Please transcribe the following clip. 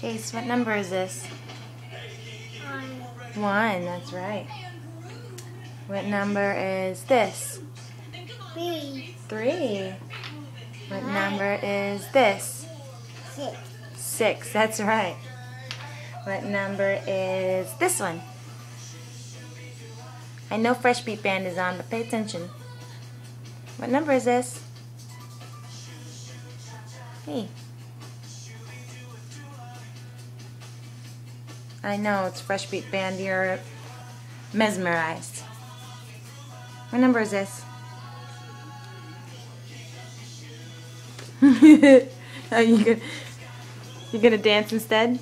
Chase, what number is this? 1, that's right. What number is this? 3. 3. What number is this? 6. 6, that's right. What number is this one? I know Fresh Beat Band is on, but pay attention. What number is this? Hey. I know it's Fresh Beat Band. You're mesmerized. What number is this? Are you gonna dance instead?